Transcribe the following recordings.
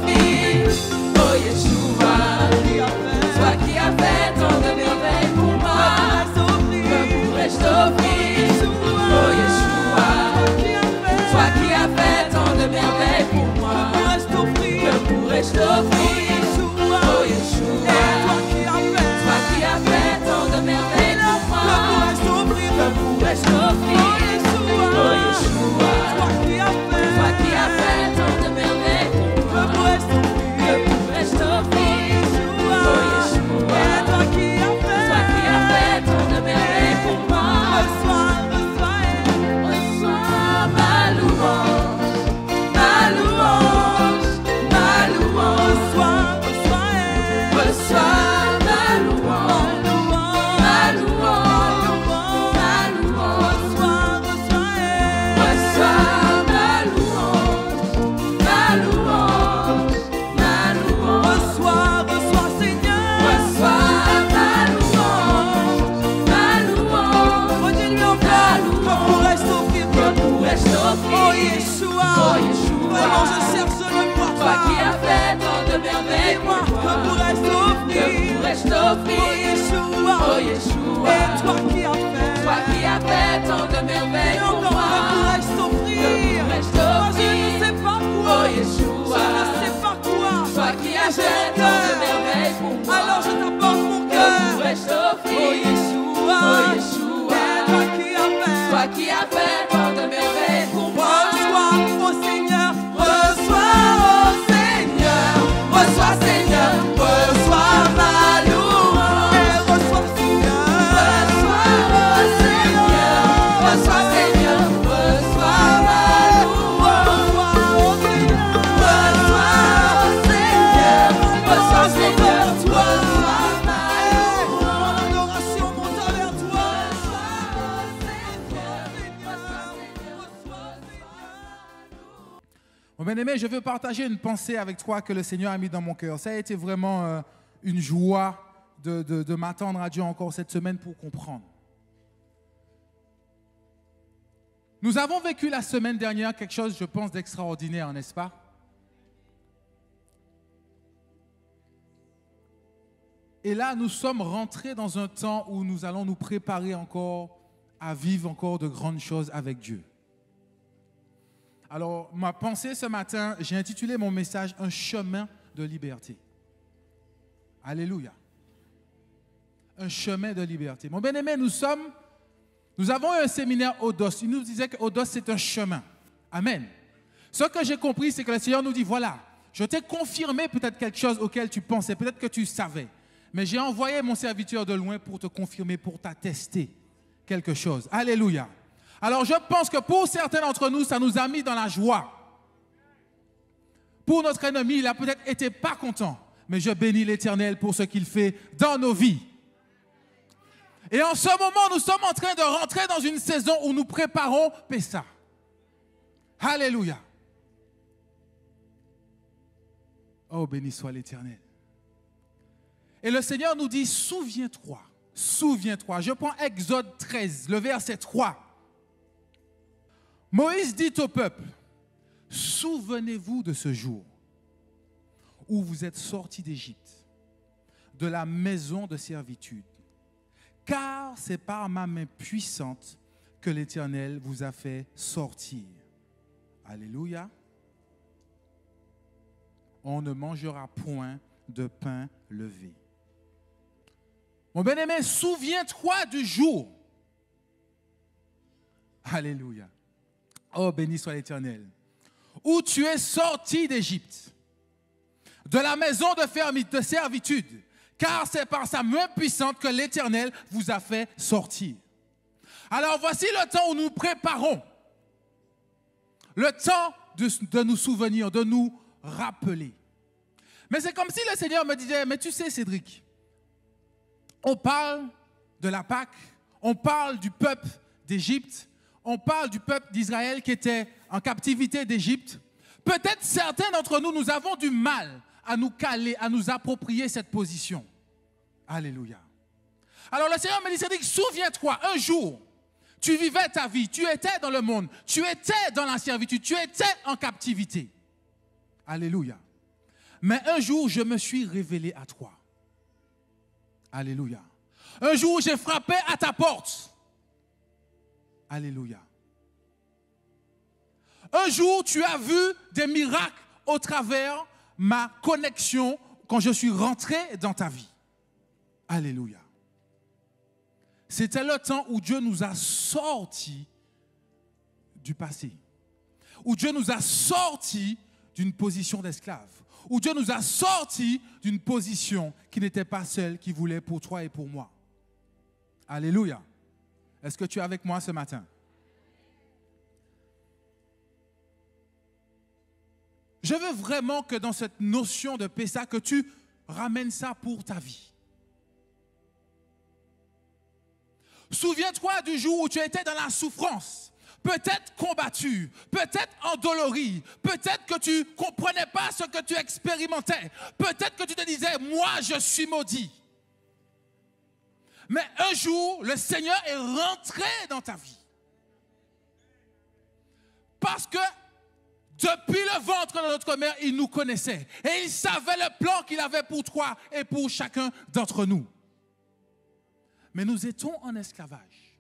t'offrir, oh Yeshua, toi qui as fait tant de merveilles pour moi, que pourrais-je t'offrir, oh Yeshua, toi qui as fait tant de merveilles pour moi, que pourrais-je t'offrir, oh Yeshua, toi qui as fait tant de merveilles pour moi, que pourrais-je t'offrir, oh Yeshua, toi qui as fait tant de merveilles pour moi, que pourrais-je t'offrir, oh Yeshua, toi qui as fait tant de merveilles pour moi, reçois ma louange, ma louange, ma louange, reçois ma louange, ma louange, ma louange, reçois ma louange, ma louange, ma louange, reçois Seigneur, reçois ma louange, ma louange, redis-lui encore, que pourrais-je t'offrir, oh Yeshua, vraiment je cherche le voir, toi qui as fait tant de merveilles pour moi, que pourrais-je t'offrir, oh Yeshua, et toi qui as fait tant de merveilles pour moi, que pourrais-je t'offrir, moi je ne sais pas quoi, oh Yeshua, je ne sais pas quoi, toi qui as fait tant de merveilles pour moi, alors je t'apporte mon cœur, que pourrais-je t'offrir, oh Yeshua, et toi qui as fait tant de merveilles pour moi, reçois, oh Seigneur, reçois Seigneur, reçois ma louange, et reçois Seigneur, reçois Seigneur, reçois ma louange, reçois Seigneur, reçois ma louange, adoration monte vers toi, Mon bien-aimé, je veux partager une pensée avec toi que le Seigneur a mis dans mon cœur. Ça a été vraiment une joie de m'attendre à Dieu encore cette semaine pour comprendre. Nous avons vécu la semaine dernière quelque chose, je pense, d'extraordinaire, n'est-ce pas? Et là, nous sommes rentrés dans un temps où nous allons nous préparer encore à vivre encore de grandes choses avec Dieu. Alors, ma pensée ce matin, j'ai intitulé mon message « Un chemin de liberté ». Alléluia. Un chemin de liberté. Mon bien-aimé, nous avons eu un séminaire Odos. Il nous disait que Odos, c'est un chemin. Amen. Ce que j'ai compris, c'est que le Seigneur nous dit, voilà, je t'ai confirmé peut-être quelque chose auquel tu pensais, peut-être que tu savais. Mais j'ai envoyé mon serviteur de loin pour te confirmer, pour t'attester quelque chose. Alléluia. Alors, je pense que pour certains d'entre nous, ça nous a mis dans la joie. Pour notre ennemi, il a peut-être été pas content, mais je bénis l'Éternel pour ce qu'il fait dans nos vies. Et en ce moment, nous sommes en train de rentrer dans une saison où nous préparons Pessah. Alléluia. Oh, béni soit l'Éternel. Et le Seigneur nous dit, souviens-toi, souviens-toi. Je prends Exode 13, le verset 3. Moïse dit au peuple, souvenez-vous de ce jour où vous êtes sortis d'Égypte, de la maison de servitude, car c'est par ma main puissante que l'Éternel vous a fait sortir. Alléluia. On ne mangera point de pain levé. Mon bien-aimé, souviens-toi du jour. Alléluia. Oh, béni soit l'Éternel. Où tu es sorti d'Égypte, de la maison de servitude, car c'est par sa main puissante que l'Éternel vous a fait sortir. Alors voici le temps où nous préparons, le temps de nous souvenir, de nous rappeler. Mais c'est comme si le Seigneur me disait, mais tu sais Cédric, on parle de la Pâque, on parle du peuple d'Égypte, on parle du peuple d'Israël qui était en captivité d'Égypte. Peut-être certains d'entre nous, nous avons du mal à nous caler, à nous approprier cette position. Alléluia. Alors le Seigneur me dit, Cédric, souviens-toi, un jour, tu vivais ta vie, tu étais dans le monde, tu étais dans la servitude, tu étais en captivité. Alléluia. Mais un jour, je me suis révélé à toi. Alléluia. Un jour, j'ai frappé à ta porte. Alléluia. Un jour, tu as vu des miracles au travers ma connexion quand je suis rentré dans ta vie. Alléluia. C'était le temps où Dieu nous a sortis du passé, où Dieu nous a sortis d'une position d'esclave, où Dieu nous a sortis d'une position qui n'était pas celle qu'il voulait pour toi et pour moi. Alléluia. Est-ce que tu es avec moi ce matin? Je veux vraiment que dans cette notion de Pessah, que tu ramènes ça pour ta vie. Souviens-toi du jour où tu étais dans la souffrance, peut-être combattu, peut-être endolori, peut-être que tu ne comprenais pas ce que tu expérimentais, peut-être que tu te disais, moi je suis maudit. Mais un jour, le Seigneur est rentré dans ta vie. Parce que depuis le ventre de notre mère, il nous connaissait. Et il savait le plan qu'il avait pour toi et pour chacun d'entre nous. Mais nous étions en esclavage.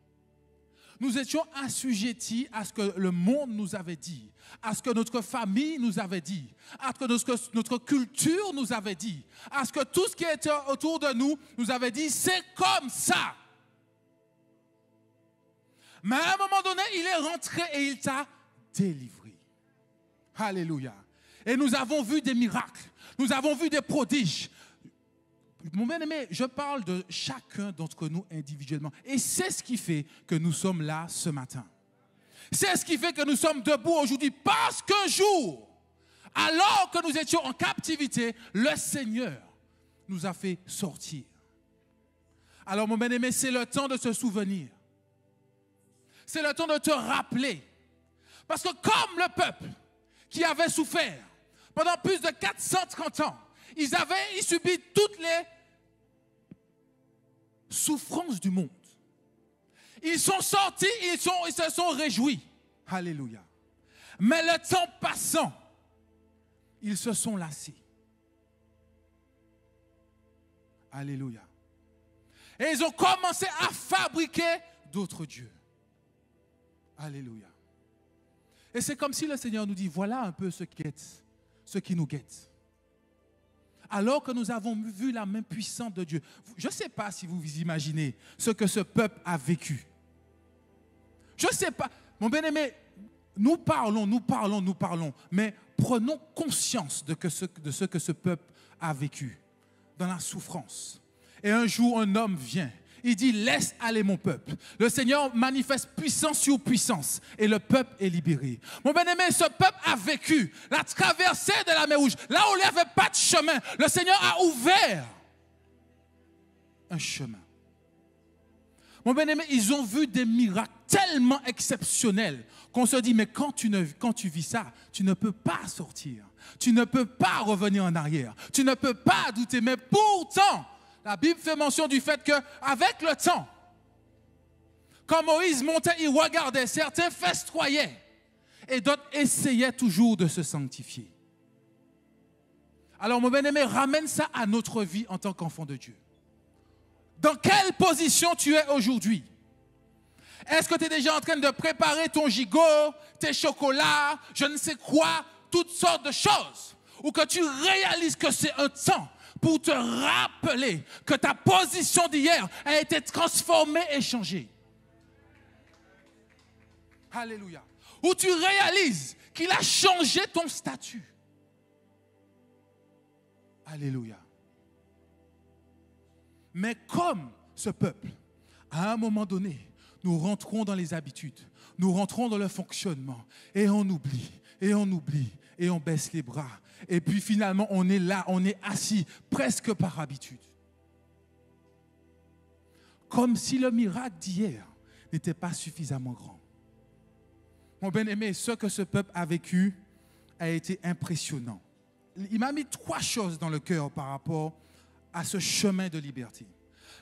Nous étions assujettis à ce que le monde nous avait dit, à ce que notre famille nous avait dit, à ce que notre culture nous avait dit, à ce que tout ce qui était autour de nous nous avait dit, c'est comme ça. Mais à un moment donné, il est rentré et il t'a délivré. Alléluia. Et nous avons vu des miracles, nous avons vu des prodiges. Mon bien-aimé, je parle de chacun d'entre nous individuellement. Et c'est ce qui fait que nous sommes là ce matin. C'est ce qui fait que nous sommes debout aujourd'hui. Parce qu'un jour, alors que nous étions en captivité, le Seigneur nous a fait sortir. Alors mon bien-aimé, c'est le temps de se souvenir. C'est le temps de te rappeler. Parce que comme le peuple qui avait souffert pendant plus de 430 ans, ils avaient subi toutes les souffrances du monde. Ils sont sortis, ils se sont réjouis. Alléluia. Mais le temps passant, ils se sont lassés. Alléluia. Et ils ont commencé à fabriquer d'autres dieux. Alléluia. Et c'est comme si le Seigneur nous dit, voilà un peu ce qui nous guette. Alors que nous avons vu la main puissante de Dieu. Je ne sais pas si vous vous imaginez ce que ce peuple a vécu. Je ne sais pas. Mon bien-aimé, nous parlons, mais prenons conscience de ce que ce peuple a vécu dans la souffrance. Et un jour, un homme vient. Il dit, laisse aller mon peuple. Le Seigneur manifeste puissance sur puissance et le peuple est libéré. Mon bien-aimé, ce peuple a vécu la traversée de la mer Rouge. Là où il n'y avait pas de chemin, le Seigneur a ouvert un chemin. Mon bien-aimé, ils ont vu des miracles tellement exceptionnels qu'on se dit, mais quand tu vis ça, tu ne peux pas sortir. Tu ne peux pas revenir en arrière. Tu ne peux pas douter. Mais pourtant, la Bible fait mention du fait qu'avec le temps, quand Moïse montait, il regardait, certains festoyaient et d'autres essayaient toujours de se sanctifier. Alors mon bien-aimé, ramène ça à notre vie en tant qu'enfant de Dieu. Dans quelle position tu es aujourd'hui? Est-ce que tu es déjà en train de préparer ton gigot, tes chocolats, je ne sais quoi, toutes sortes de choses? Ou que tu réalises que c'est un temps pour te rappeler que ta position d'hier a été transformée et changée. Alléluia. Où tu réalises qu'il a changé ton statut. Alléluia. Mais comme ce peuple, à un moment donné, nous rentrons dans les habitudes, nous rentrons dans le fonctionnement et on oublie, et on baisse les bras. Et puis finalement, on est là, on est assis presque par habitude. Comme si le miracle d'hier n'était pas suffisamment grand. Mon bien-aimé, ce que ce peuple a vécu a été impressionnant. Il m'a mis 3 choses dans le cœur par rapport à ce chemin de liberté.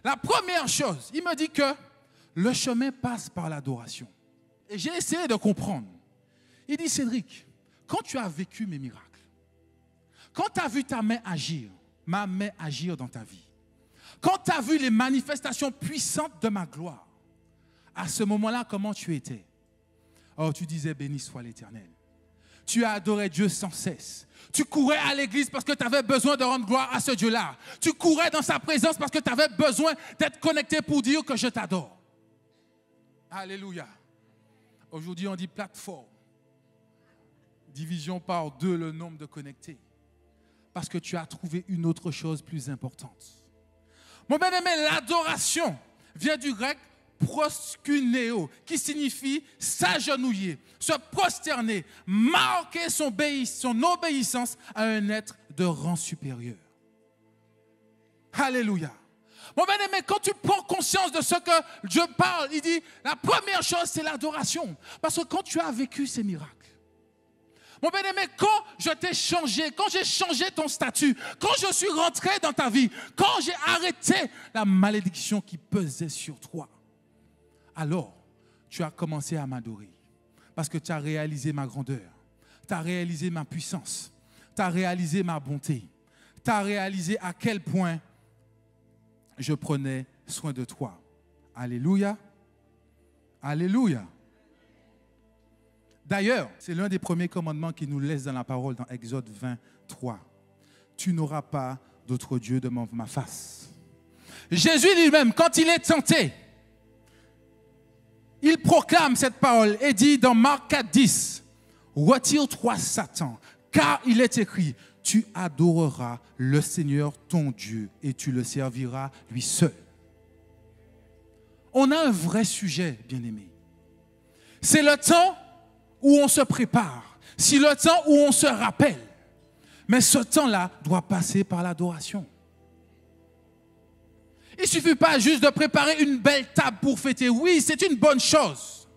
La première chose, il me dit que le chemin passe par l'adoration. Et j'ai essayé de comprendre. Il dit, Cédric, quand tu as vécu mes miracles, Quand tu as vu ta main agir, ma main agir dans ta vie, quand tu as vu les manifestations puissantes de ma gloire, à ce moment-là, comment tu étais? Oh, tu disais, béni soit l'Éternel. Tu as adoré Dieu sans cesse. Tu courais à l'église parce que tu avais besoin de rendre gloire à ce Dieu-là. Tu courais dans sa présence parce que tu avais besoin d'être connecté pour dire que je t'adore. Alléluia. Aujourd'hui, on dit plateforme. Division par 2 le nombre de connectés. Parce que tu as trouvé une autre chose plus importante. Mon bien-aimé, l'adoration vient du grec proskuneo, qui signifie s'agenouiller, se prosterner, marquer son obéissance à un être de rang supérieur. Alléluia. Mon bien-aimé, quand tu prends conscience de ce que Dieu parle, il dit, la première chose, c'est l'adoration. Parce que quand tu as vécu ces miracles, mon bien-aimé, quand je t'ai changé, quand j'ai changé ton statut, quand je suis rentré dans ta vie, quand j'ai arrêté la malédiction qui pesait sur toi, alors tu as commencé à m'adorer. Parce que tu as réalisé ma grandeur, tu as réalisé ma puissance, tu as réalisé ma bonté, tu as réalisé à quel point je prenais soin de toi. Alléluia. Alléluia. D'ailleurs, c'est l'un des premiers commandements qui nous laisse dans la parole dans Exode 23. Tu n'auras pas d'autre Dieu devant ma face. Jésus lui-même, quand il est tenté, il proclame cette parole et dit dans Marc 4,10, retire-toi Satan, car il est écrit, tu adoreras le Seigneur ton Dieu et tu le serviras lui seul. On a un vrai sujet, bien-aimé. C'est le temps où on se prépare, c'est le temps où on se rappelle. Mais ce temps-là doit passer par l'adoration. Il ne suffit pas juste de préparer une belle table pour fêter. Oui, c'est une bonne chose.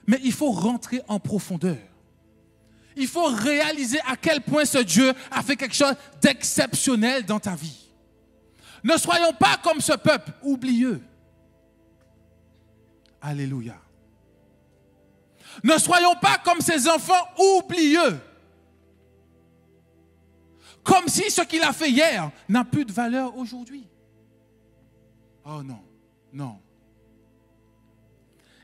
Mais il faut rentrer en profondeur. Il faut réaliser à quel point ce Dieu a fait quelque chose d'exceptionnel dans ta vie. Ne soyons pas comme ce peuple oublieux. Alléluia. Ne soyons pas comme ces enfants oublieux. Comme si ce qu'il a fait hier n'a plus de valeur aujourd'hui. Oh non, non.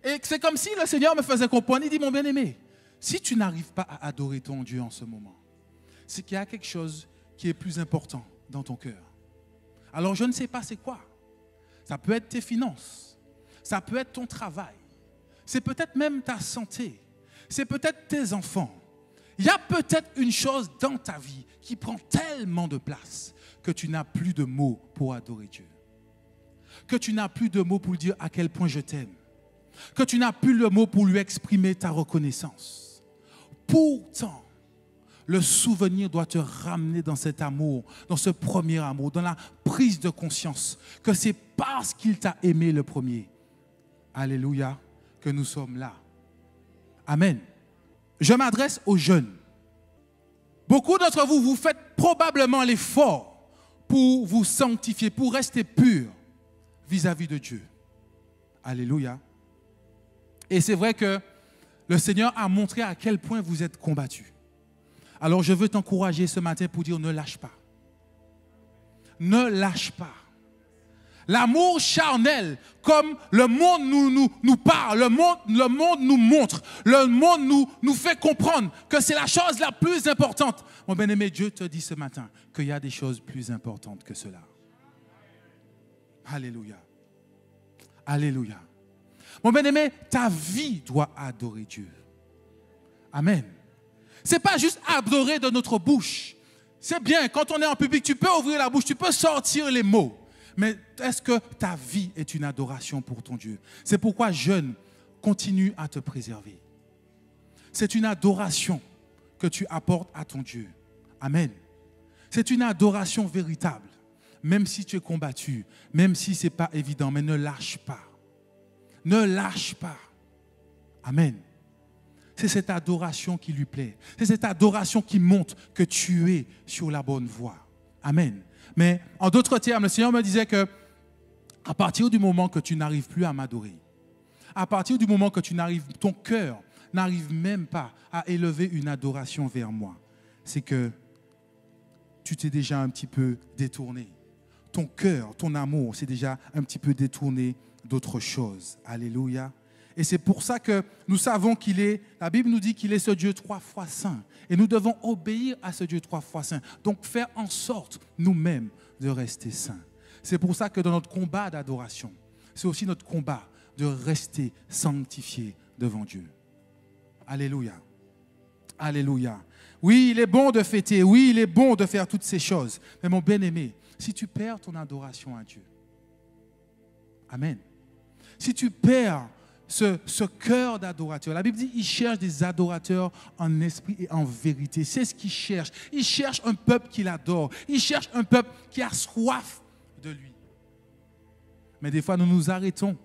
Et c'est comme si le Seigneur me faisait comprendre. Il dit, mon bien-aimé, si tu n'arrives pas à adorer ton Dieu en ce moment, c'est qu'il y a quelque chose qui est plus important dans ton cœur. Alors je ne sais pas c'est quoi. Ça peut être tes finances. Ça peut être ton travail. C'est peut-être même ta santé. C'est peut-être tes enfants. Il y a peut-être une chose dans ta vie qui prend tellement de place que tu n'as plus de mots pour adorer Dieu. Que tu n'as plus de mots pour dire à quel point je t'aime. Que tu n'as plus le mot pour lui exprimer ta reconnaissance. Pourtant, le souvenir doit te ramener dans cet amour, dans ce premier amour, dans la prise de conscience que c'est parce qu'il t'a aimé le premier. Alléluia, que nous sommes là. Amen. Je m'adresse aux jeunes. Beaucoup d'entre vous, vous faites probablement l'effort pour vous sanctifier, pour rester pur vis-à-vis de Dieu. Alléluia. Et c'est vrai que le Seigneur a montré à quel point vous êtes combattus. Alors je veux t'encourager ce matin pour dire ne lâche pas. Ne lâche pas. L'amour charnel, comme le monde nous parle, le monde nous montre, le monde nous fait comprendre que c'est la chose la plus importante. Mon bien-aimé, Dieu te dit ce matin qu'il y a des choses plus importantes que cela. Alléluia. Alléluia. Mon bien-aimé, ta vie doit adorer Dieu. Amen. Ce n'est pas juste adorer de notre bouche. C'est bien, quand on est en public, tu peux ouvrir la bouche, tu peux sortir les mots. Mais est-ce que ta vie est une adoration pour ton Dieu? C'est pourquoi, jeune, continue à te préserver. C'est une adoration que tu apportes à ton Dieu. Amen. C'est une adoration véritable. Même si tu es combattu, même si ce n'est pas évident, mais ne lâche pas. Ne lâche pas. Amen. C'est cette adoration qui lui plaît. C'est cette adoration qui montre que tu es sur la bonne voie. Amen. Mais en d'autres termes, le Seigneur me disait que à partir du moment que tu n'arrives plus à m'adorer, à partir du moment que ton cœur n'arrive même pas à élever une adoration vers moi, c'est que tu t'es déjà un petit peu détourné. Ton cœur, ton amour s'est déjà un petit peu détourné d'autre chose. Alléluia. Et c'est pour ça que nous savons la Bible nous dit qu'il est ce Dieu 3 fois saint. Et nous devons obéir à ce Dieu 3 fois saint. Donc faire en sorte nous-mêmes de rester saints. C'est pour ça que dans notre combat d'adoration, c'est aussi notre combat de rester sanctifié devant Dieu. Alléluia. Alléluia. Oui, il est bon de fêter. Oui, il est bon de faire toutes ces choses. Mais mon bien-aimé, si tu perds ton adoration à Dieu, amen. Si tu perds ce cœur d'adorateur, la Bible dit qu'il cherche des adorateurs en esprit et en vérité. C'est ce qu'il cherche. Il cherche un peuple qu'il adore. Il cherche un peuple qui a soif de lui. Mais des fois, nous nous arrêtons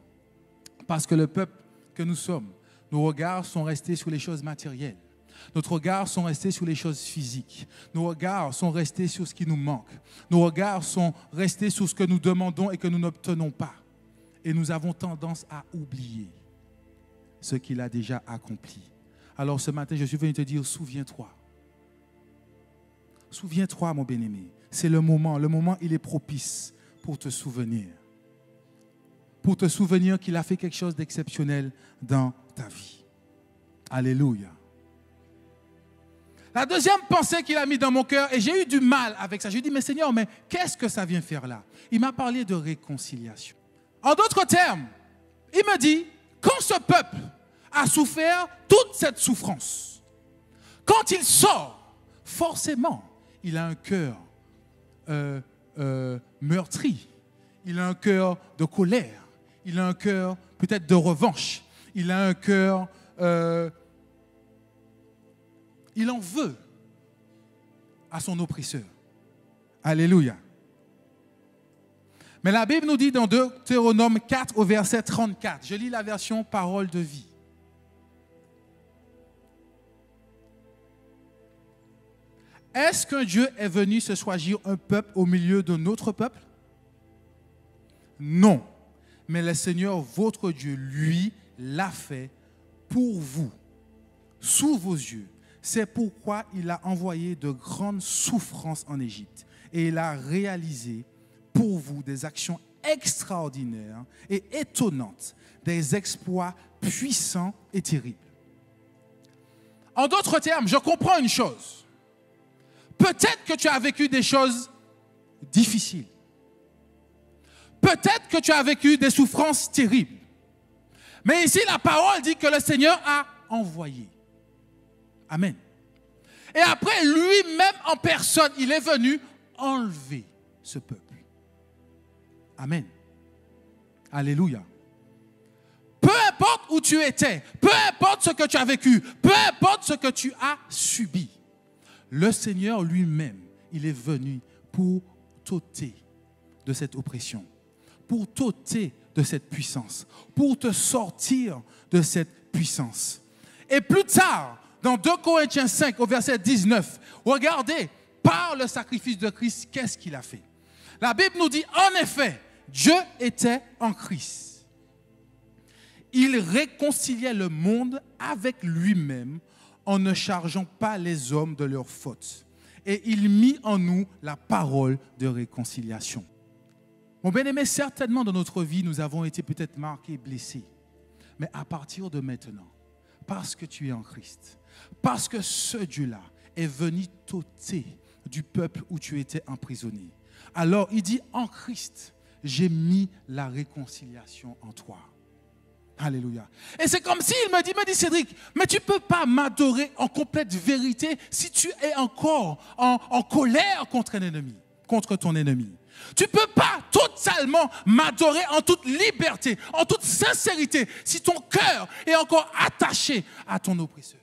parce que le peuple que nous sommes, nos regards sont restés sur les choses matérielles. Nos regards sont restés sur les choses physiques. Nos regards sont restés sur ce qui nous manque. Nos regards sont restés sur ce que nous demandons et que nous n'obtenons pas. Et nous avons tendance à oublier ce qu'il a déjà accompli. Alors ce matin, je suis venu te dire, souviens-toi. Souviens-toi, mon bien-aimé. C'est le moment. Le moment, il est propice pour te souvenir. Pour te souvenir qu'il a fait quelque chose d'exceptionnel dans ta vie. Alléluia. La deuxième pensée qu'il a mis dans mon cœur, et j'ai eu du mal avec ça. Je lui ai dit, mais Seigneur, mais qu'est-ce que ça vient faire là? Il m'a parlé de réconciliation. En d'autres termes, il me dit, quand ce peuple a souffert toute cette souffrance, quand il sort, forcément, il a un cœur meurtri, il a un cœur de colère, il a un cœur peut-être de revanche, il a un cœur... il en veut à son oppresseur. Alléluia. Mais la Bible nous dit dans Deutéronome 4 au verset 34, je lis la version Parole de vie. Est-ce qu'un Dieu est venu se choisir un peuple au milieu d'un autre peuple? Non. Mais le Seigneur, votre Dieu, lui, l'a fait pour vous, sous vos yeux. C'est pourquoi il a envoyé de grandes souffrances en Égypte. Et il a réalisé pour vous des actions extraordinaires et étonnantes, des exploits puissants et terribles. En d'autres termes, je comprends une chose. Peut-être que tu as vécu des choses difficiles. Peut-être que tu as vécu des souffrances terribles. Mais ici, la parole dit que le Seigneur a envoyé. Amen. Et après, lui-même en personne, il est venu enlever ce peuple. Amen. Alléluia. Peu importe où tu étais, peu importe ce que tu as vécu, peu importe ce que tu as subi, le Seigneur lui-même, il est venu pour t'ôter de cette oppression, pour t'ôter de cette puissance, pour te sortir de cette puissance. Et plus tard, dans 2 Corinthiens 5, au verset 19, regardez, par le sacrifice de Christ, qu'est-ce qu'il a fait? La Bible nous dit, en effet, Dieu était en Christ. Il réconciliait le monde avec lui-même en ne chargeant pas les hommes de leurs fautes. Et il mit en nous la parole de réconciliation. Mon bien-aimé, certainement dans notre vie, nous avons été peut-être marqués, blessés. Mais à partir de maintenant, parce que tu es en Christ, parce que ce Dieu-là est venu t'ôter du peuple où tu étais emprisonné. Alors il dit, en Christ, j'ai mis la réconciliation en toi. Alléluia. Et c'est comme s'il me dit Cédric, mais tu ne peux pas m'adorer en complète vérité si tu es encore en colère contre ton ennemi. Tu ne peux pas totalement m'adorer en toute liberté, en toute sincérité, si ton cœur est encore attaché à ton oppresseur.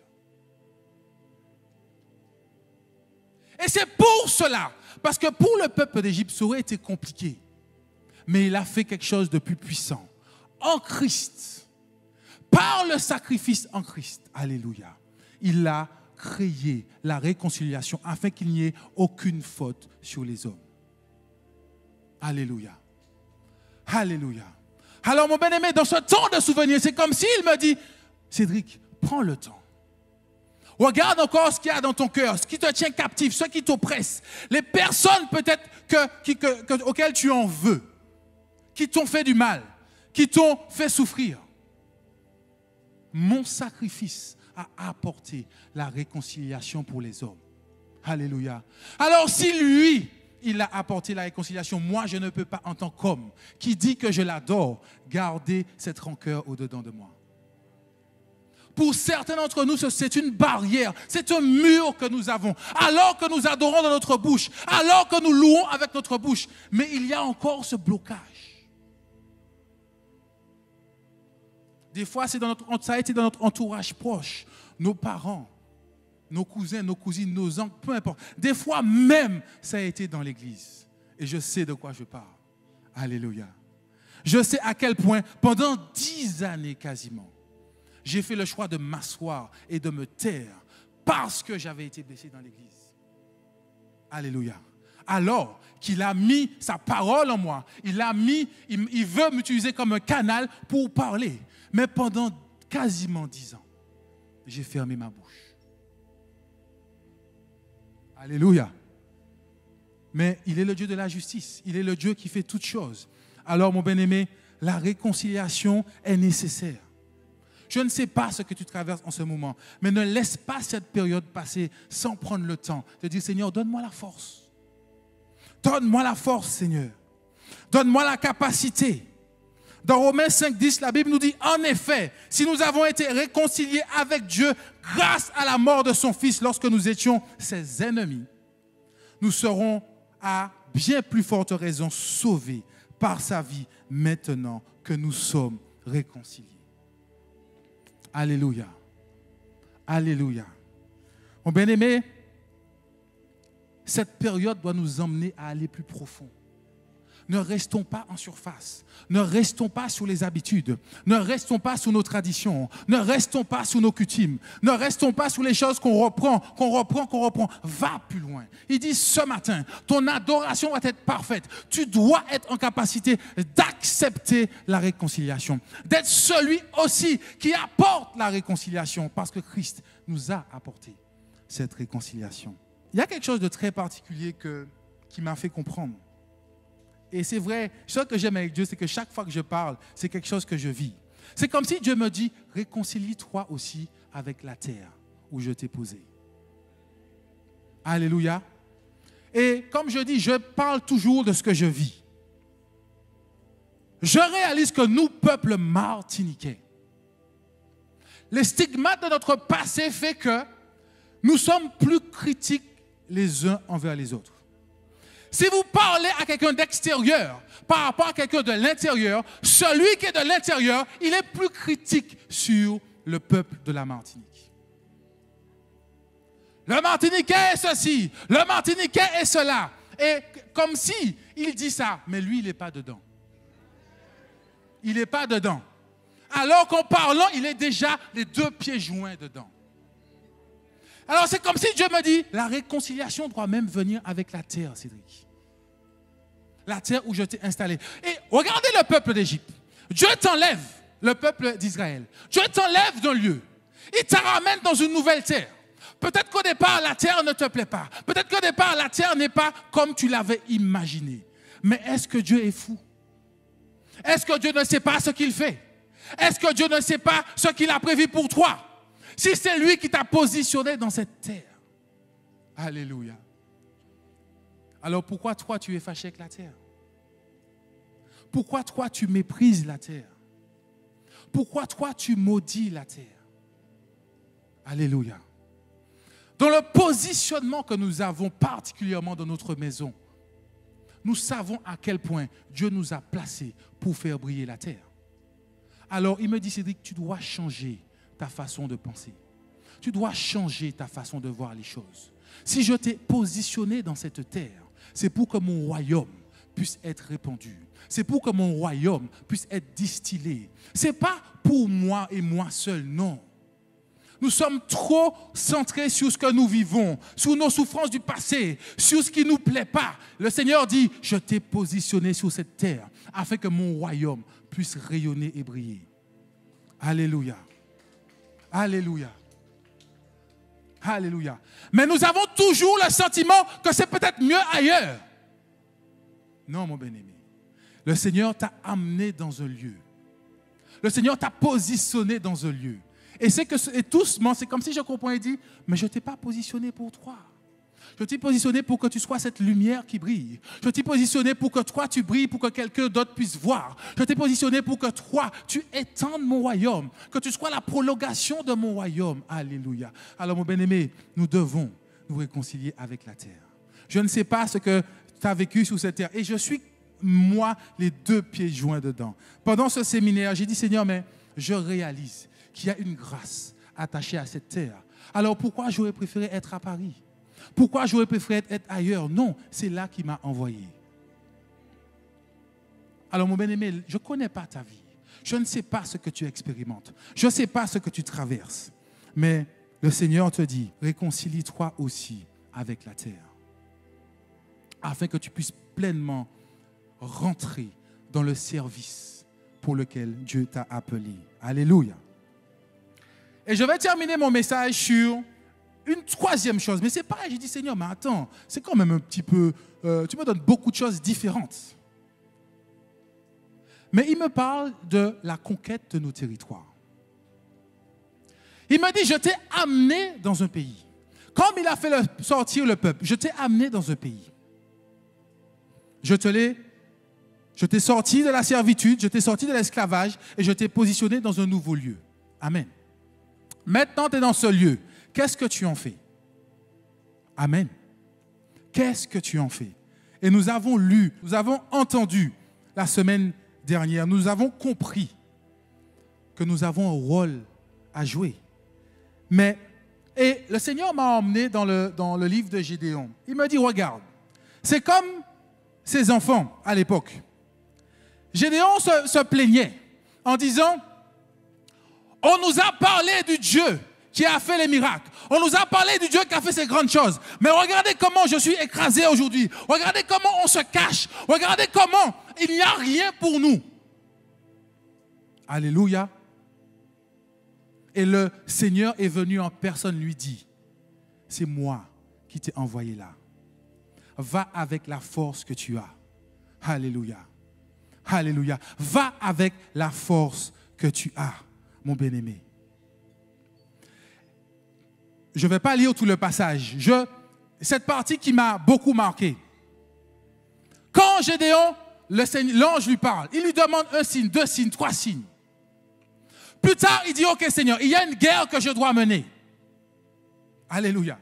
Et c'est pour cela, parce que pour le peuple d'Égypte, ça aurait été compliqué. Mais il a fait quelque chose de plus puissant. En Christ, par le sacrifice en Christ, alléluia, il a créé la réconciliation afin qu'il n'y ait aucune faute sur les hommes. Alléluia. Alléluia. Alors mon bien-aimé, dans ce temps de souvenir, c'est comme s'il me dit, Cédric, prends le temps. Regarde encore ce qu'il y a dans ton cœur, ce qui te tient captif, ce qui t'oppresse. Les personnes peut-être auxquelles tu en veux, qui t'ont fait du mal, qui t'ont fait souffrir. Mon sacrifice a apporté la réconciliation pour les hommes. Alléluia. Alors si lui, il a apporté la réconciliation, moi je ne peux pas en tant qu'homme qui dit que je l'adore, garder cette rancœur au-dedans de moi. Pour certains d'entre nous, c'est une barrière, c'est un mur que nous avons. Alors que nous adorons dans notre bouche, alors que nous louons avec notre bouche, mais il y a encore ce blocage. Des fois, ça a été dans notre entourage proche, nos parents, nos cousins, nos cousines, nos oncles, peu importe. Des fois même, ça a été dans l'église. Et je sais de quoi je parle. Alléluia. Je sais à quel point, pendant 10 années quasiment, j'ai fait le choix de m'asseoir et de me taire parce que j'avais été blessé dans l'église. Alléluia. Alors qu'il a mis sa parole en moi, il veut m'utiliser comme un canal pour parler. Mais pendant quasiment 10 ans, j'ai fermé ma bouche. Alléluia. Mais il est le Dieu de la justice. Il est le Dieu qui fait toutes choses. Alors, mon bien-aimé, la réconciliation est nécessaire. Je ne sais pas ce que tu traverses en ce moment, mais ne laisse pas cette période passer sans prendre le temps de dire, Seigneur, donne-moi la force. Donne-moi la force, Seigneur. Donne-moi la capacité. Dans Romains 5,10, la Bible nous dit, en effet, si nous avons été réconciliés avec Dieu grâce à la mort de son Fils lorsque nous étions ses ennemis, nous serons à bien plus forte raison sauvés par sa vie maintenant que nous sommes réconciliés. Alléluia. Alléluia. Mon bien-aimé, cette période doit nous emmener à aller plus profond. Ne restons pas en surface. Ne restons pas sur les habitudes. Ne restons pas sur nos traditions. Ne restons pas sur nos coutumes. Ne restons pas sur les choses qu'on reprend. Va plus loin. Il dit ce matin, ton adoration doit être parfaite. Tu dois être en capacité d'accepter la réconciliation. D'être celui aussi qui apporte la réconciliation parce que Christ nous a apporté cette réconciliation. Il y a quelque chose de très particulier qui m'a fait comprendre. Et c'est vrai, ce que j'aime avec Dieu, c'est que chaque fois que je parle, c'est quelque chose que je vis. C'est comme si Dieu me dit, réconcilie-toi aussi avec la terre où je t'ai posé. Alléluia. Et comme je dis, je parle toujours de ce que je vis. Je réalise que nous, peuple martiniquais, les stigmates de notre passé fait que nous sommes plus critiques les uns envers les autres. Si vous parlez à quelqu'un d'extérieur par rapport à quelqu'un de l'intérieur, celui qui est de l'intérieur, il est plus critique sur le peuple de la Martinique. Le Martiniquais est ceci, le Martiniquais est cela. Et comme si il dit ça, mais lui, il n'est pas dedans. Il n'est pas dedans. Alors qu'en parlant, il est déjà les 2 pieds joints dedans. Alors c'est comme si Dieu me dit, la réconciliation doit même venir avec la terre, Cédric. La terre où je t'ai installé. Et regardez le peuple d'Égypte. Dieu t'enlève, le peuple d'Israël. Dieu t'enlève d'un lieu. Il te ramène dans une nouvelle terre. Peut-être qu'au départ, la terre ne te plaît pas. Peut-être qu'au départ, la terre n'est pas comme tu l'avais imaginé. Mais est-ce que Dieu est fou? Est-ce que Dieu ne sait pas ce qu'il fait? Est-ce que Dieu ne sait pas ce qu'il a prévu pour toi? Si c'est lui qui t'a positionné dans cette terre. Alléluia. Alors pourquoi toi tu es fâché avec la terre? Pourquoi toi tu méprises la terre? Pourquoi toi tu maudis la terre? Alléluia. Dans le positionnement que nous avons particulièrement dans notre maison, nous savons à quel point Dieu nous a placés pour faire briller la terre. Alors il me dit, Cédric, tu dois changer ta façon de penser. Tu dois changer ta façon de voir les choses. Si je t'ai positionné dans cette terre, c'est pour que mon royaume puisse être répandu. C'est pour que mon royaume puisse être distillé. Ce n'est pas pour moi et moi seul, non. Nous sommes trop centrés sur ce que nous vivons, sur nos souffrances du passé, sur ce qui ne nous plaît pas. Le Seigneur dit, je t'ai positionné sur cette terre afin que mon royaume puisse rayonner et briller. Alléluia. Alléluia. Alléluia. Mais nous avons toujours le sentiment que c'est peut-être mieux ailleurs. Non, mon bien-aimé. Le Seigneur t'a amené dans un lieu. Le Seigneur t'a positionné dans un lieu. Et doucement, c'est comme si je comprends et dis, mais je ne t'ai pas positionné pour toi. Je t'ai positionné pour que tu sois cette lumière qui brille. Je t'ai positionné pour que toi, tu brilles, pour que quelqu'un d'autre puisse voir. Je t'ai positionné pour que toi, tu étendes mon royaume, que tu sois la prolongation de mon royaume. Alléluia. Alors, mon bien-aimé, nous devons nous réconcilier avec la terre. Je ne sais pas ce que tu as vécu sur cette terre. Et je suis, moi, les 2 pieds joints dedans. Pendant ce séminaire, j'ai dit, Seigneur, mais je réalise qu'il y a une grâce attachée à cette terre. Alors, pourquoi j'aurais préféré être à Paris? Pourquoi j'aurais préféré être ailleurs? Non, c'est là qu'il m'a envoyé. Alors, mon bien-aimé, je ne connais pas ta vie. Je ne sais pas ce que tu expérimentes. Je ne sais pas ce que tu traverses. Mais le Seigneur te dit, réconcilie-toi aussi avec la terre. Afin que tu puisses pleinement rentrer dans le service pour lequel Dieu t'a appelé. Alléluia. Et je vais terminer mon message sur une 3e chose. Mais c'est pareil, j'ai dit, Seigneur, mais attends, c'est quand même un petit peu... tu me donnes beaucoup de choses différentes. Mais il me parle de la conquête de nos territoires. Il me dit, je t'ai amené dans un pays. Comme il a fait sortir le peuple, je t'ai amené dans un pays. Je t'ai sorti de la servitude, je t'ai sorti de l'esclavage et je t'ai positionné dans un nouveau lieu. Amen. Maintenant, tu es dans ce lieu. Qu'est-ce que tu en fais? Amen. Qu'est-ce que tu en fais? Et nous avons lu, nous avons entendu la semaine dernière, nous avons compris que nous avons un rôle à jouer. Et le Seigneur m'a emmené dans le livre de Gédéon. Il me dit, regarde, c'est comme ses enfants à l'époque. Gédéon se plaignait en disant, on nous a parlé du Dieu qui a fait les miracles. On nous a parlé du Dieu qui a fait ces grandes choses. Mais regardez comment je suis écrasé aujourd'hui. Regardez comment on se cache. Regardez comment il n'y a rien pour nous. Alléluia. Et le Seigneur est venu en personne, lui dit, c'est moi qui t'ai envoyé là. Va avec la force que tu as. Alléluia. Alléluia. Va avec la force que tu as, mon bien-aimé. Je ne vais pas lire tout le passage. Cette partie qui m'a beaucoup marqué. Quand Gédéon, l'ange lui parle, il lui demande 1 signe, 2 signes, 3 signes. Plus tard, il dit, ok Seigneur, il y a une guerre que je dois mener. Alléluia.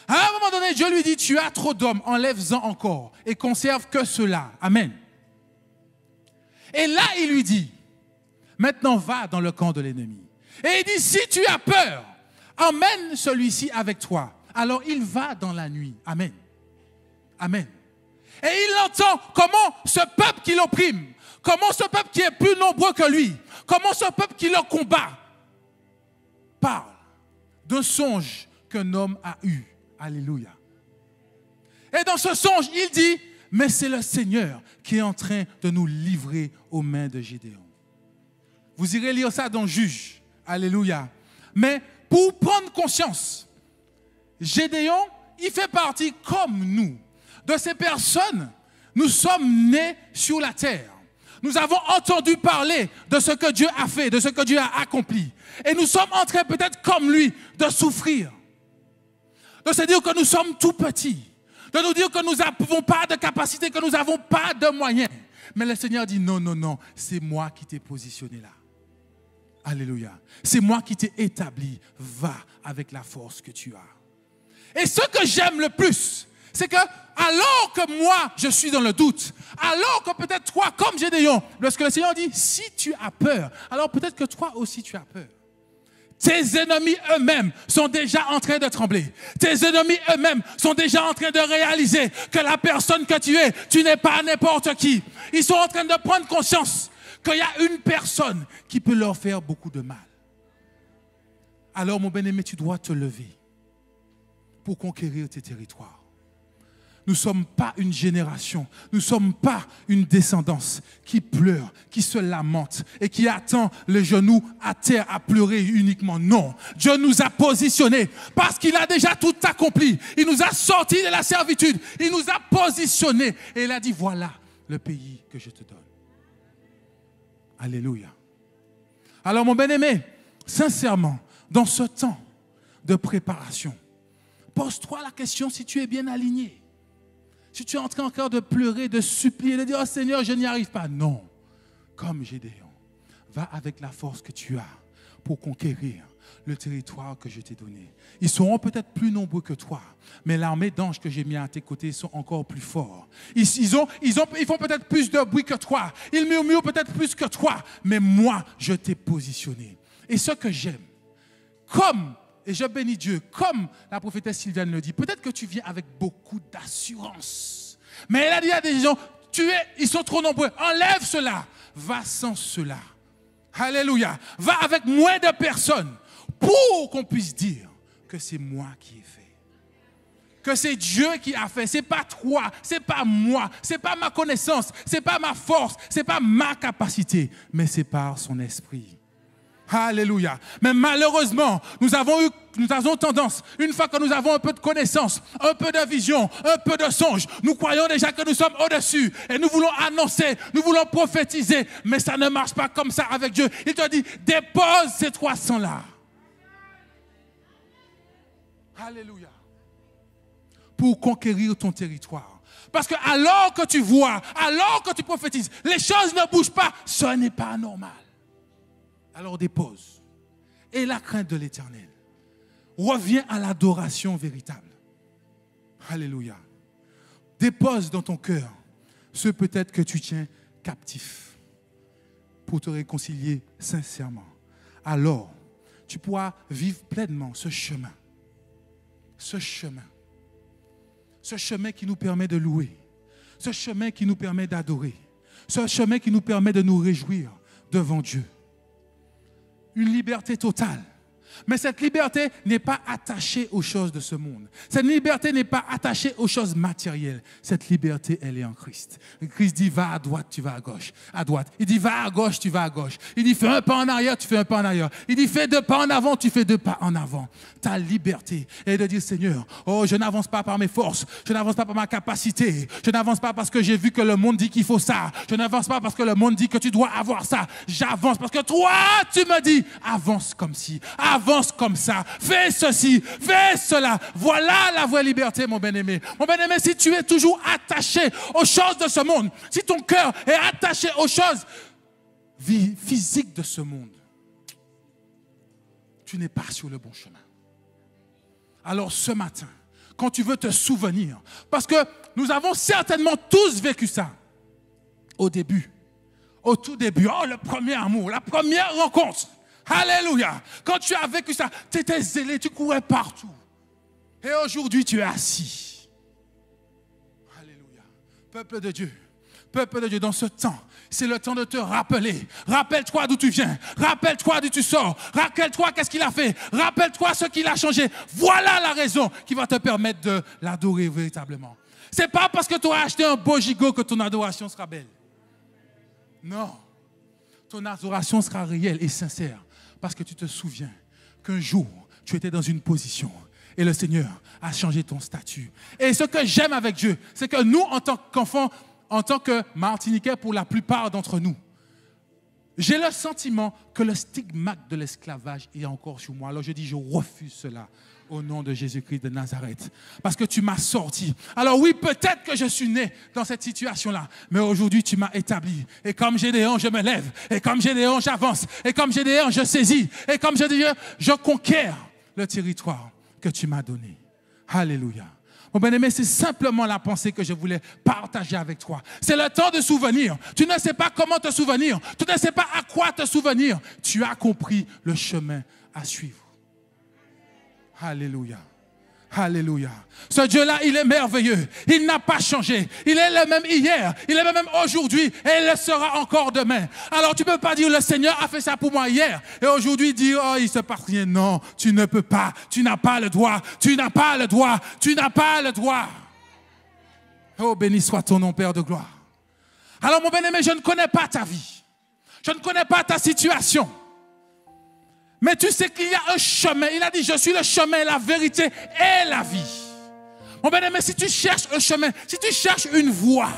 À un moment donné, Dieu lui dit, tu as trop d'hommes, enlève-en encore et conserve que cela. Amen. Et là, il lui dit, maintenant va dans le camp de l'ennemi. Et il dit, si tu as peur, emmène celui-ci avec toi. Alors il va dans la nuit. Amen. Amen. Et il entend comment ce peuple qui l'opprime, comment ce peuple qui est plus nombreux que lui, comment ce peuple qui le combat, parle d'un songe qu'un homme a eu. Alléluia. Et dans ce songe, il dit, mais c'est le Seigneur qui est en train de nous livrer aux mains de Gédéon. Vous irez lire ça dans Juge. Alléluia. Mais pour prendre conscience, Gédéon, il fait partie comme nous. De ces personnes, nous sommes nés sur la terre. Nous avons entendu parler de ce que Dieu a fait, de ce que Dieu a accompli. Et nous sommes en train, peut-être comme lui, de souffrir. De se dire que nous sommes tout petits. De nous dire que nous n'avons pas de capacité, que nous n'avons pas de moyens. Mais le Seigneur dit non, non, non, c'est moi qui t'ai positionné là. Alléluia. C'est moi qui t'ai établi. Va avec la force que tu as. Et ce que j'aime le plus, c'est que alors que moi, je suis dans le doute, alors que peut-être toi, comme Gédéon, lorsque le Seigneur dit, si tu as peur, alors peut-être que toi aussi tu as peur. Tes ennemis eux-mêmes sont déjà en train de trembler. Tes ennemis eux-mêmes sont déjà en train de réaliser que la personne que tu n'es pas n'importe qui. Ils sont en train de prendre conscience qu'il y a une personne qui peut leur faire beaucoup de mal. Alors, mon bien-aimé, tu dois te lever pour conquérir tes territoires. Nous ne sommes pas une génération, nous ne sommes pas une descendance qui pleure, qui se lamente et qui attend le genou à terre à pleurer uniquement. Non, Dieu nous a positionnés parce qu'il a déjà tout accompli. Il nous a sortis de la servitude, il nous a positionnés et il a dit voilà le pays que je te donne. Alléluia. Alors mon bien-aimé, sincèrement, dans ce temps de préparation, pose-toi la question si tu es bien aligné. Si tu es en train encore de pleurer, de supplier, de dire « Oh Seigneur, je n'y arrive pas ». Non, comme Gédéon, va avec la force que tu as pour conquérir le territoire que je t'ai donné. Ils seront peut-être plus nombreux que toi, mais l'armée d'anges que j'ai mis à tes côtés sont encore plus forts. Ils font peut-être plus de bruit que toi, ils murmurent peut-être plus que toi, mais moi, je t'ai positionné. Et ce que j'aime, et je bénis Dieu, comme la prophétesse Sylviane le dit, peut-être que tu viens avec beaucoup d'assurance. Mais elle a dit à des gens, ils sont trop nombreux, enlève cela, va sans cela. Alléluia. Va avec moins de personnes pour qu'on puisse dire que c'est moi qui ai fait. Que c'est Dieu qui a fait. Ce n'est pas toi, ce n'est pas moi, ce n'est pas ma connaissance, ce n'est pas ma force, ce n'est pas ma capacité, mais c'est par son esprit. Alléluia. Mais malheureusement, nous avons tendance, une fois que nous avons un peu de connaissance, un peu de vision, un peu de songe, nous croyons déjà que nous sommes au-dessus et nous voulons annoncer, nous voulons prophétiser, mais ça ne marche pas comme ça avec Dieu. Il te dit, dépose ces 300-là. Alléluia. Pour conquérir ton territoire. Parce que alors que tu vois, alors que tu prophétises, les choses ne bougent pas, ce n'est pas normal. Alors dépose. Et la crainte de l'Éternel. Reviens à l'adoration véritable. Alléluia. Dépose dans ton cœur ce peut-être que tu tiens captif pour te réconcilier sincèrement. Alors, tu pourras vivre pleinement ce chemin. Ce chemin. Ce chemin qui nous permet de louer. Ce chemin qui nous permet d'adorer. Ce chemin qui nous permet de nous réjouir devant Dieu. Une liberté totale. Mais cette liberté n'est pas attachée aux choses de ce monde. Cette liberté n'est pas attachée aux choses matérielles. Cette liberté, elle est en Christ. Christ dit, va à droite, tu vas à gauche. À droite. Il dit, va à gauche, tu vas à gauche. Il dit, fais un pas en arrière, tu fais un pas en arrière. Il dit, fais 2 pas en avant, tu fais 2 pas en avant. Ta liberté est de dire, Seigneur, oh, je n'avance pas par mes forces. Je n'avance pas par ma capacité. Je n'avance pas parce que j'ai vu que le monde dit qu'il faut ça. Je n'avance pas parce que le monde dit que tu dois avoir ça. J'avance parce que toi, tu me dis, avance comme ci, avance comme ça, fais ceci, fais cela. Voilà la vraie liberté, mon bien-aimé. Mon bien-aimé, si tu es toujours attaché aux choses de ce monde, si ton cœur est attaché aux choses physiques de ce monde, tu n'es pas sur le bon chemin. Alors ce matin, quand tu veux te souvenir, parce que nous avons certainement tous vécu ça, au tout début, oh, le premier amour, la première rencontre. Alléluia. Quand tu as vécu ça, tu étais zélé, tu courais partout. Et aujourd'hui, tu es assis. Alléluia. Peuple de Dieu, dans ce temps, c'est le temps de te rappeler. Rappelle-toi d'où tu viens. Rappelle-toi d'où tu sors. Rappelle-toi qu'est-ce qu'il a fait. Rappelle-toi ce qu'il a changé. Voilà la raison qui va te permettre de l'adorer véritablement. Ce n'est pas parce que tu as acheté un beau gigot que ton adoration sera belle. Non. Ton adoration sera réelle et sincère. Parce que tu te souviens qu'un jour, tu étais dans une position et le Seigneur a changé ton statut. Et ce que j'aime avec Dieu, c'est que nous, en tant qu'enfants, en tant que Martiniquais, pour la plupart d'entre nous, j'ai le sentiment que le stigmate de l'esclavage est encore sur moi. Alors je dis, je refuse cela au nom de Jésus-Christ de Nazareth. Parce que tu m'as sorti. Alors oui, peut-être que je suis né dans cette situation-là. Mais aujourd'hui, tu m'as établi. Et comme Gédéon, je me lève. Et comme Gédéon, j'avance. Et comme Gédéon, je saisis. Et comme Gédéon, je conquiers le territoire que tu m'as donné. Alléluia. Mon bien-aimé, c'est simplement la pensée que je voulais partager avec toi. C'est le temps de souvenir. Tu ne sais pas comment te souvenir. Tu ne sais pas à quoi te souvenir. Tu as compris le chemin à suivre. Alléluia. Alléluia. Ce Dieu-là, il est merveilleux. Il n'a pas changé. Il est le même hier. Il est le même aujourd'hui. Et il le sera encore demain. Alors tu ne peux pas dire le Seigneur a fait ça pour moi hier. Et aujourd'hui dire oh il ne se passe rien. Non, tu ne peux pas. Tu n'as pas le droit. Tu n'as pas le droit. Tu n'as pas le droit. Oh, béni soit ton nom, Père de gloire. Alors, mon bien-aimé, je ne connais pas ta vie. Je ne connais pas ta situation. Mais tu sais qu'il y a un chemin. Il a dit, je suis le chemin, la vérité et la vie. Mon bien-aimé, si tu cherches un chemin, si tu cherches une voie,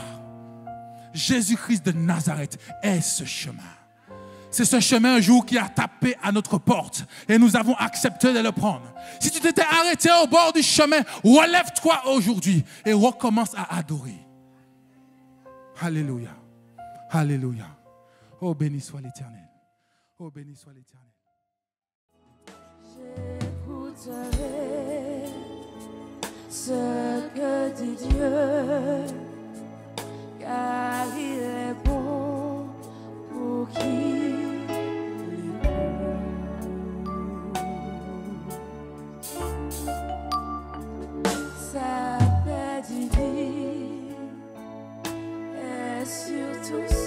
Jésus-Christ de Nazareth est ce chemin. C'est ce chemin un jour qui a tapé à notre porte et nous avons accepté de le prendre. Si tu t'étais arrêté au bord du chemin, relève-toi aujourd'hui et recommence à adorer. Alléluia. Alléluia. Oh, béni soit l'Éternel. Oh, béni soit l'Éternel. J'écouterai ce que dit Dieu, car il est bon pour qui sa paix divine est sur tous